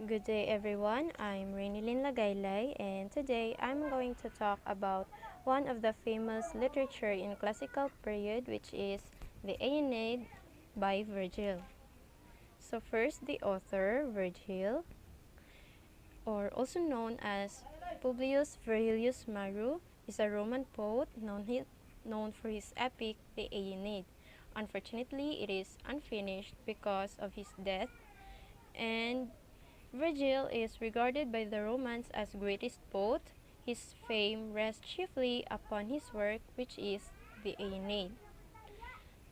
Good day everyone, I'm Rainilyn Lagaylay and today I'm going to talk about one of the famous literature in classical period, which is the Aeneid by Virgil. So first, the author, Virgil, or also known as Publius Virgilius Maru, is a Roman poet known for his epic, the Aeneid. Unfortunately, it is unfinished because of his death, and Virgil is regarded by the Romans as greatest poet. His fame rests chiefly upon his work, which is the Aeneid.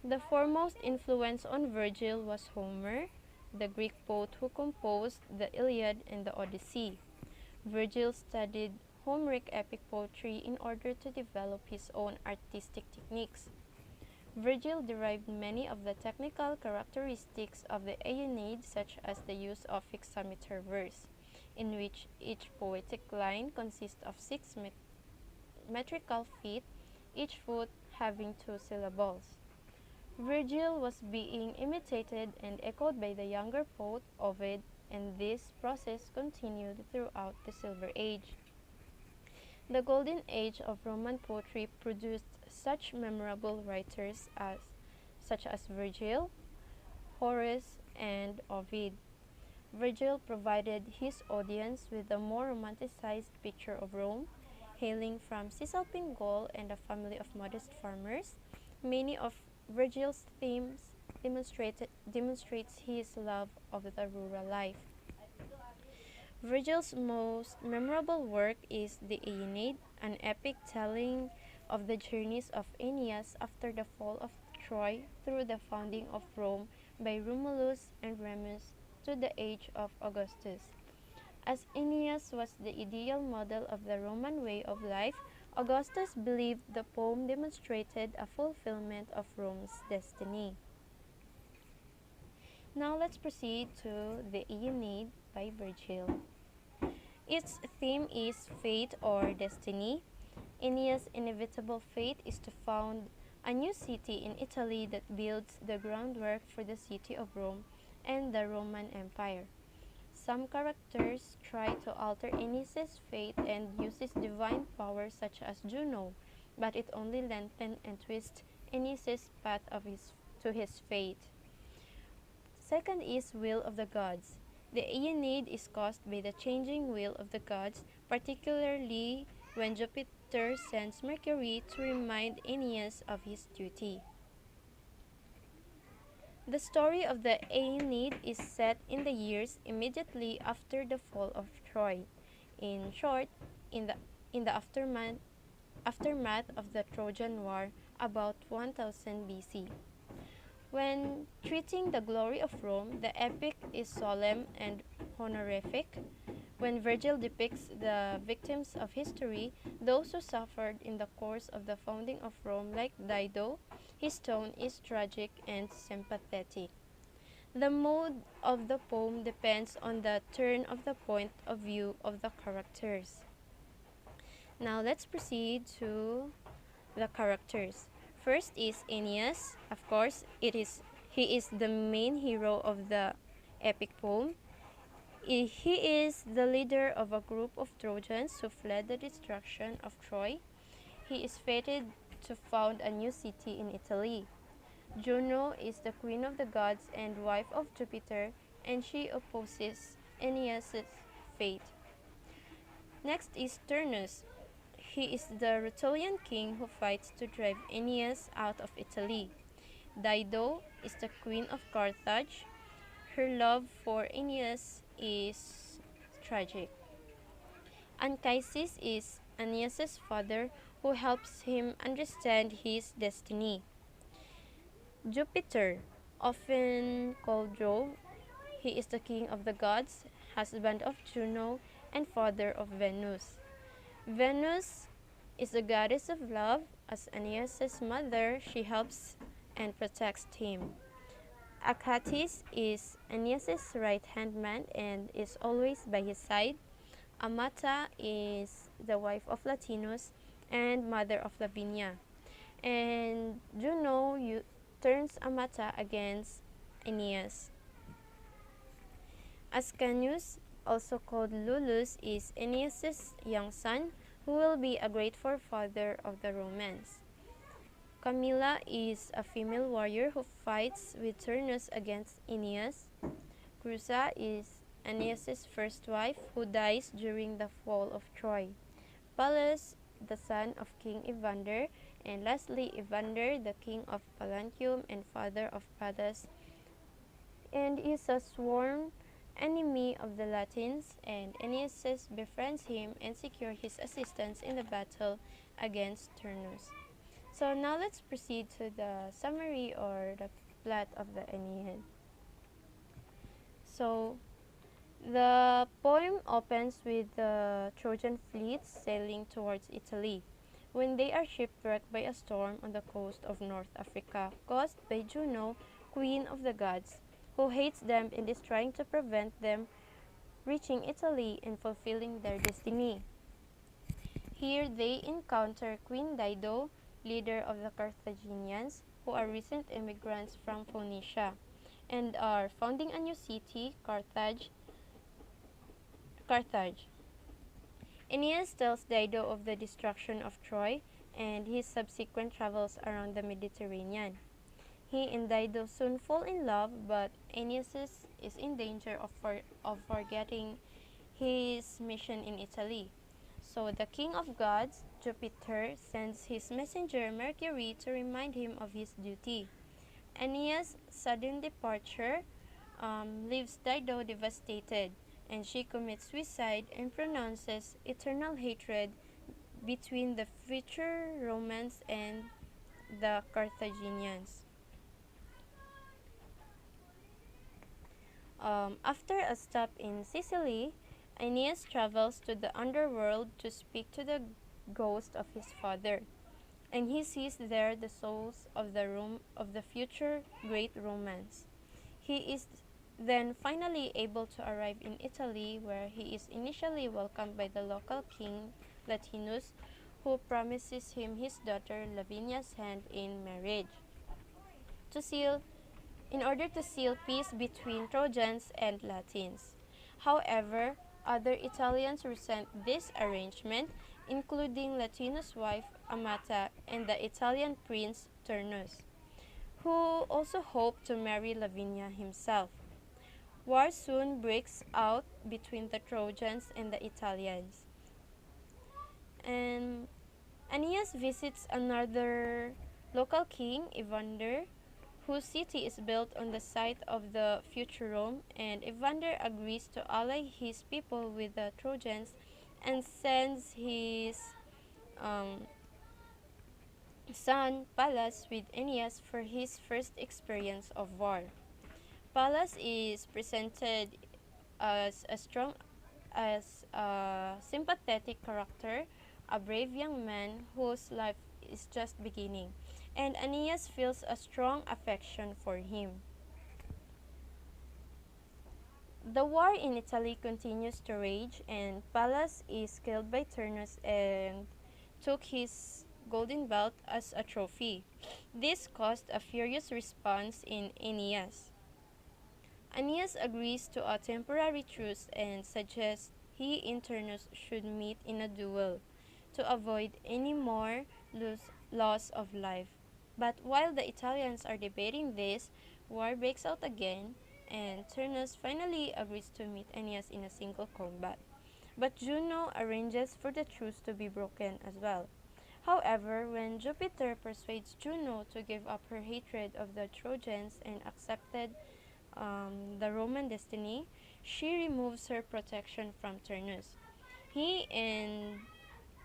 The foremost influence on Virgil was Homer, the Greek poet who composed the Iliad and the Odyssey. Virgil studied Homeric epic poetry in order to develop his own artistic techniques. Virgil derived many of the technical characteristics of the Aeneid, such as the use of hexameter verse, in which each poetic line consists of six metrical feet, each foot having two syllables. Virgil was being imitated and echoed by the younger poet Ovid, and this process continued throughout the Silver Age. The Golden Age of Roman poetry produced such memorable writers such as Virgil, Horace, and Ovid. Virgil provided his audience with a more romanticized picture of Rome, hailing from Cisalpine Gaul and a family of modest farmers. Many of Virgil's themes demonstrates his love of the rural life. Virgil's most memorable work is the Aeneid, an epic telling of the journeys of Aeneas after the fall of Troy through the founding of Rome by Romulus and Remus to the age of Augustus. As Aeneas was the ideal model of the Roman way of life, Augustus believed the poem demonstrated a fulfillment of Rome's destiny. Now let's proceed to the Aeneid by Virgil. Its theme is fate or destiny. Aeneas' inevitable fate is to found a new city in Italy that builds the groundwork for the city of Rome and the Roman Empire. Some characters try to alter Aeneas' fate and uses divine power such as Juno, but it only lengthens and twists Aeneas' path to his fate. Second is will of the gods. The Aeneid is caused by the changing will of the gods, particularly when Jupiter sends Mercury to remind Aeneas of his duty. The story of the Aeneid is set in the years immediately after the fall of Troy. In short, in the aftermath of the Trojan War about 1000 BC. When treating the glory of Rome, the epic is solemn and honorific. When Virgil depicts the victims of history, those who suffered in the course of the founding of Rome, like Dido, his tone is tragic and sympathetic. The mode of the poem depends on the turn of the point of view of the characters. Now let's proceed to the characters. First is Aeneas. Of course, he is the main hero of the epic poem. He is the leader of a group of Trojans who fled the destruction of Troy. He is fated to found a new city in Italy. Juno is the queen of the gods and wife of Jupiter, and she opposes Aeneas' fate. Next is Turnus. He is the Rutulian king who fights to drive Aeneas out of Italy. Dido is the queen of Carthage. Her love for Aeneas is tragic. Anchises is Aeneas' father who helps him understand his destiny. Jupiter, often called Jove, he is the king of the gods, husband of Juno, and father of Venus. Venus is the goddess of love. As Aeneas' mother, she helps and protects him. Achates is Aeneas' right-hand man and is always by his side. Amata is the wife of Latinus and mother of Lavinia. And Juno turns Amata against Aeneas. Ascanius also called Lulus, is Aeneas' young son, who will be a great forefather of the Romans. Camilla is a female warrior who fights with Turnus against Aeneas. Creusa is Aeneas' first wife, who dies during the fall of Troy. Pallas, the son of King Evander, and lastly Evander, the king of Pallantium and father of Pallas, and is a sworn enemy of the Latins, and Aeneas befriends him and secures his assistance in the battle against Turnus. So now let's proceed to the summary or the plot of the Aeneid. So the poem opens with the Trojan fleet sailing towards Italy when they are shipwrecked by a storm on the coast of North Africa caused by Juno, queen of the gods, who hates them and is trying to prevent them reaching Italy and fulfilling their destiny. Here they encounter Queen Dido, leader of the Carthaginians, who are recent immigrants from Phoenicia and are founding a new city, Carthage. Aeneas tells Dido of the destruction of Troy and his subsequent travels around the Mediterranean. He and Dido soon fall in love, but Aeneas is in danger of forgetting his mission in Italy. So the king of gods, Jupiter, sends his messenger Mercury to remind him of his duty. Aeneas' sudden departure leaves Dido devastated, and she commits suicide and pronounces eternal hatred between the future Romans and the Carthaginians. After a stop in Sicily, Aeneas travels to the underworld to speak to the ghost of his father, and he sees there the souls of the future great Romans. He is then finally able to arrive in Italy, where he is initially welcomed by the local king Latinus, who promises him his daughter Lavinia's hand in marriage. To seal in order to seal peace between Trojans and Latins. However, other Italians resent this arrangement, including Latinus' wife Amata and the Italian prince Turnus, who also hoped to marry Lavinia himself. War soon breaks out between the Trojans and the Italians. And Aeneas visits another local king, Evander, whose city is built on the site of the future Rome, and Evander agrees to ally his people with the Trojans and sends his um, son Pallas with Aeneas for his first experience of war. Pallas is presented as a sympathetic character, a brave young man whose life is just beginning, and Aeneas feels a strong affection for him. The war in Italy continues to rage, and Pallas is killed by Turnus and took his golden belt as a trophy. This caused a furious response in Aeneas. Aeneas agrees to a temporary truce and suggests he and Turnus should meet in a duel to avoid any more loss of life. But while the Italians are debating this, war breaks out again, and Turnus finally agrees to meet Aeneas in a single combat. But Juno arranges for the truce to be broken as well. However, when Jupiter persuades Juno to give up her hatred of the Trojans and accepted the Roman destiny, she removes her protection from Turnus. He and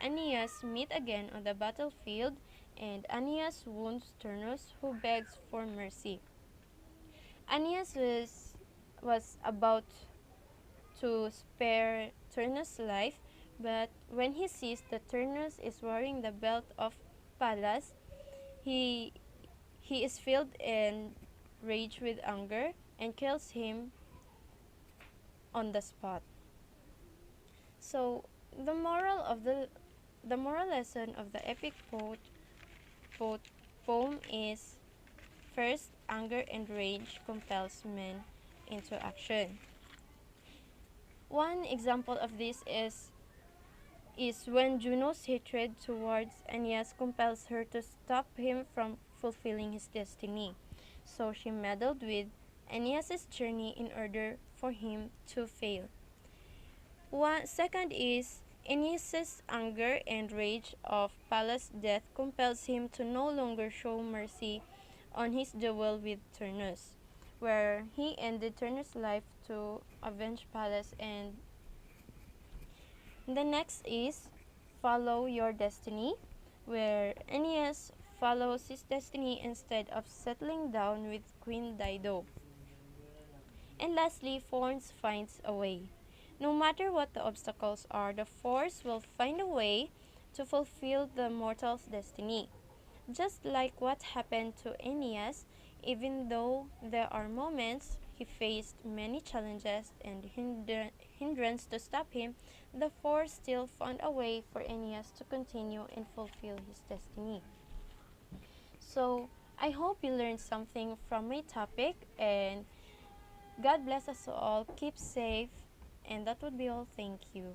Aeneas meet again on the battlefield, and Aeneas wounds Turnus, who begs for mercy. Aeneas was about to spare Turnus' life, but when he sees that Turnus is wearing the belt of Pallas, he is filled and rage with anger and kills him on the spot. So the moral lesson of the epic po- poem is: first, anger and rage compels men into action. One example of this is when Juno's hatred towards Aeneas compels her to stop him from fulfilling his destiny. So she meddled with Aeneas' journey in order for him to fail. One second is Aeneas' anger and rage of Pallas' death compels him to no longer show mercy on his duel with Turnus, where he ended Turnus' life to avenge Pallas. And the next is Follow Your Destiny, where Aeneas follows his destiny instead of settling down with Queen Dido. And lastly, Force finds a way. No matter what the obstacles are, the Force will find a way to fulfill the mortal's destiny. Just like what happened to Aeneas, even though there are moments he faced many challenges and hindrance to stop him, the Force still found a way for Aeneas to continue and fulfill his destiny. So, I hope you learned something from my topic, and God bless us all. Keep safe. And that would be all. Thank you.